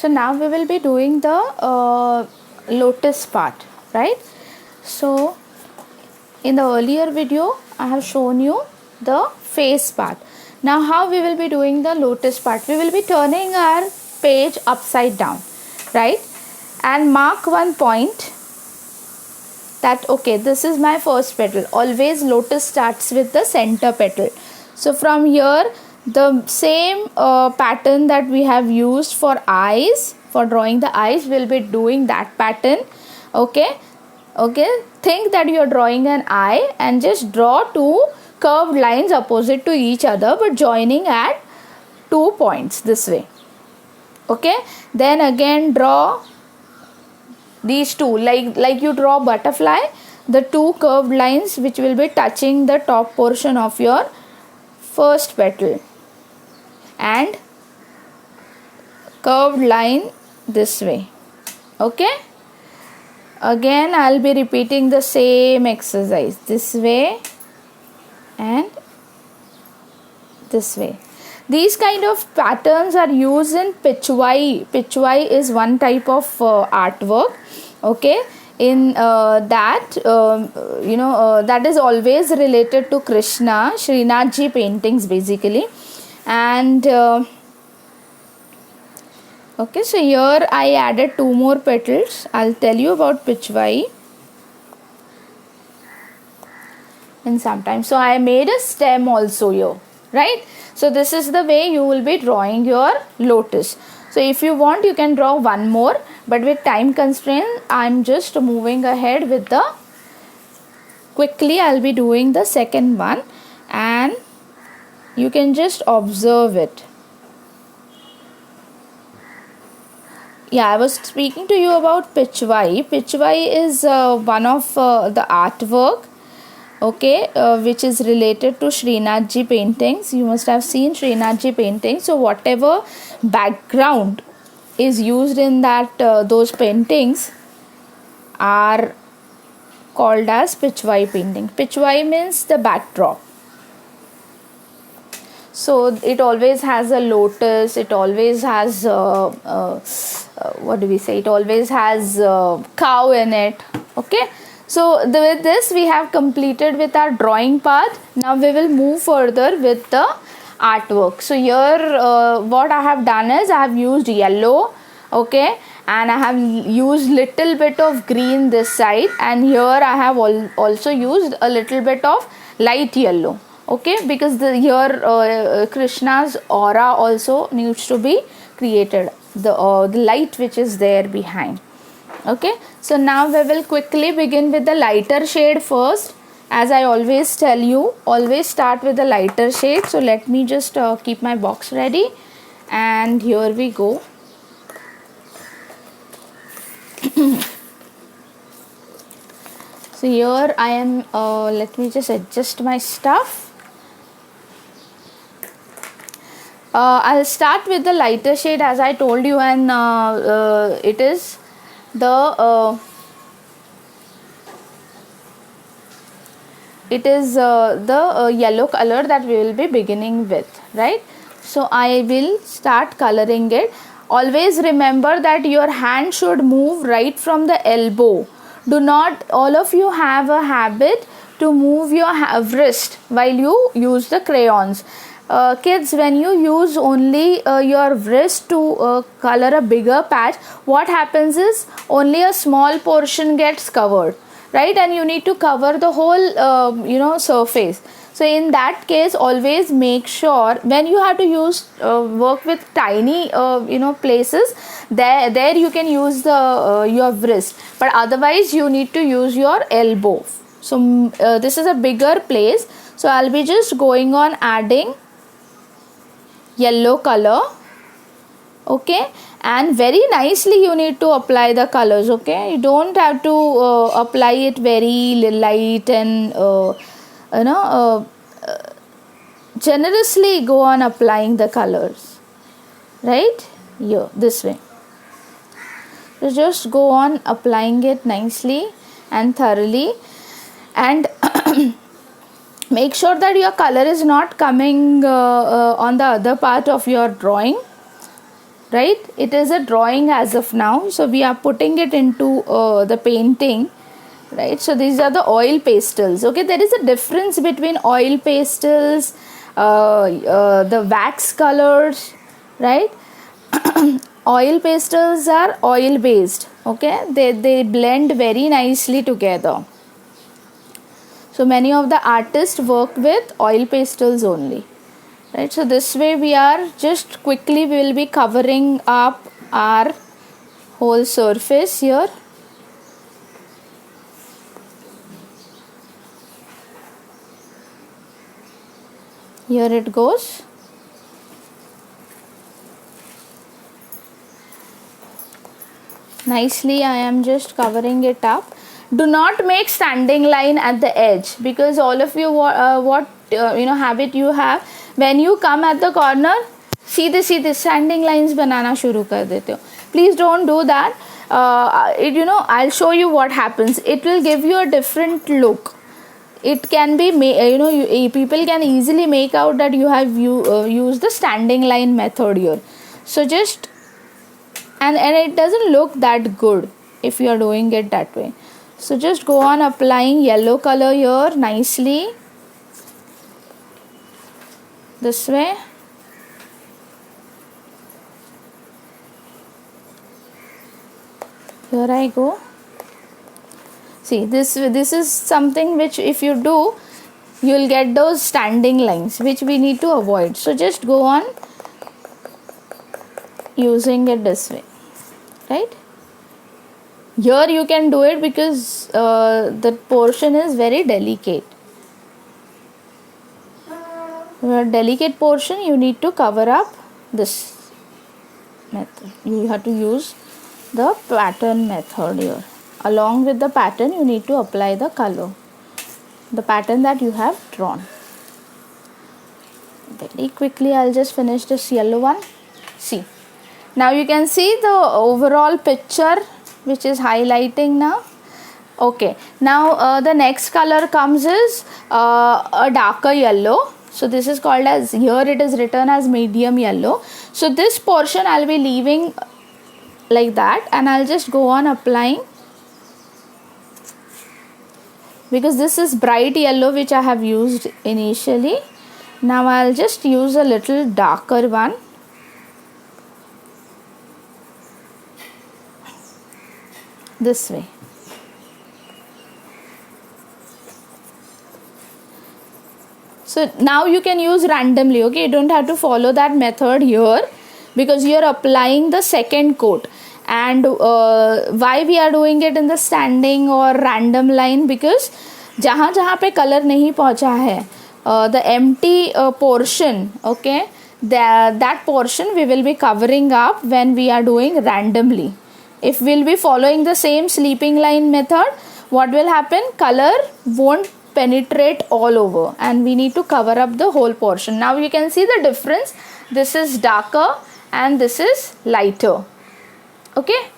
So now we will be doing the lotus part, right? So in the earlier video I have shown you the face part. Now how we will be doing the lotus part? We will be turning our page upside down, right? And mark one point that okay, this is my first petal. Always lotus starts with the center petal. So from here the same pattern that we have used for eyes, for drawing the eyes, we'll be doing that pattern. Okay, think that you're drawing an eye and just draw two curved lines opposite to each other but joining at 2 points this way. Okay, then again draw these two, like you draw butterfly, the two curved lines which will be touching the top portion of your first petal, and curved line this way. Okay, again I'll be repeating the same exercise this way and this way. These kind of patterns are used in Pichwai. Pichwai is one type of artwork. Okay, in that that is always related to Krishna, Srinathji paintings basically. And okay, so here I added two more petals. I'll tell you about Pichwai in some time. So I made a stem also here, right? So this is the way you will be drawing your lotus. So if you want, you can draw one more, but with time constraint I'm just moving ahead with the quickly. I'll be doing the second one and you can just observe it. Yeah, I was speaking to you about Pichwai. Pichwai is one of the artwork, okay, which is related to Srinathji paintings. You must have seen Srinathji paintings. So whatever background is used in that those paintings are called as Pichwai painting. Pichwai means the backdrop. So it always has a lotus, it always has what do we say, it always has cow in it. Okay, so with this we have completed with our drawing part. Now we will move further with the artwork. So here what I have done is I have used yellow, okay, and I have used little bit of green this side, and here I have also used a little bit of light yellow. Okay, because here Krishna's aura also needs to be created, the light which is there behind. Okay, so now we will quickly begin with the lighter shade first. As I always tell you, always start with the lighter shade. So let me just keep my box ready, and here we go. So here I am, let me just adjust my stuff. I'll start with the lighter shade as I told you, and it is the yellow color that we will be beginning with, right? So I will start coloring it. Always remember that your hand should move right from the elbow. Do not, all of you have a habit to move your wrist while you use the crayons. Kids, when you use only your wrist to color a bigger patch, what happens is only a small portion gets covered, right? And you need to cover the whole surface. So in that case, always make sure when you have to use work with tiny places, there you can use the your wrist, but otherwise you need to use your elbow. So this is a bigger place, so I'll be just going on adding yellow color. Okay, and very nicely you need to apply the colors. Okay, you don't have to apply it very light and generously go on applying the colors, right? Here, this way. So just go on applying it nicely and thoroughly, and make sure that your color is not coming on the other part of your drawing. right? It is a drawing as of now, so we are putting it into the painting, right? So these are the oil pastels. Okay, there is a difference between oil pastels, the wax colors, right? Oil pastels are oil based. Okay, they blend very nicely together. So many of the artists work with oil pastels only, right? So this way we are just quickly, we will be covering up our whole surface here. Here it goes. Nicely I am just covering it up. Do not make standing line at the edge, because all of you habit you have, when you come at the corner, सीधे standing lines बनाना शुरू कर देते हो. Please don't do that. I'll show you what happens. It will give you a different look. It can be people can easily make out that you have used the standing line method here. So just and it doesn't look that good if you are doing it that way. So just go on applying yellow color here nicely, this way. Here I go. See, this is something which if you do, you will get those standing lines which we need to avoid. So just go on using it this way, right? Here you can do it because the portion is very delicate. For delicate portion, you need to cover up this method. You have to use the pattern method here. Along with the pattern, you need to apply the color, the pattern that you have drawn. Very quickly, I'll just finish this yellow one. See, now you can see the overall picture which is highlighting now. Okay, now the next color comes is a darker yellow. So this is called as, here it is written as medium yellow. So this portion I'll be leaving like that, and I'll just go on applying, because this is bright yellow which I have used initially. Now I'll just use a little darker one. This way. So now you can use randomly, okay? You don't have to follow that method here, because you are applying the second coat. And why we are doing it in the standing or random line, because जहाँ जहाँ पे color नहीं पहुँचा है, the empty portion, okay, that portion we will be covering up when we are doing randomly. If we'll be following the same sleeping line method, what will happen? Color won't penetrate all over, and we need to cover up the whole portion. Now you can see the difference. This is darker and this is lighter. Okay.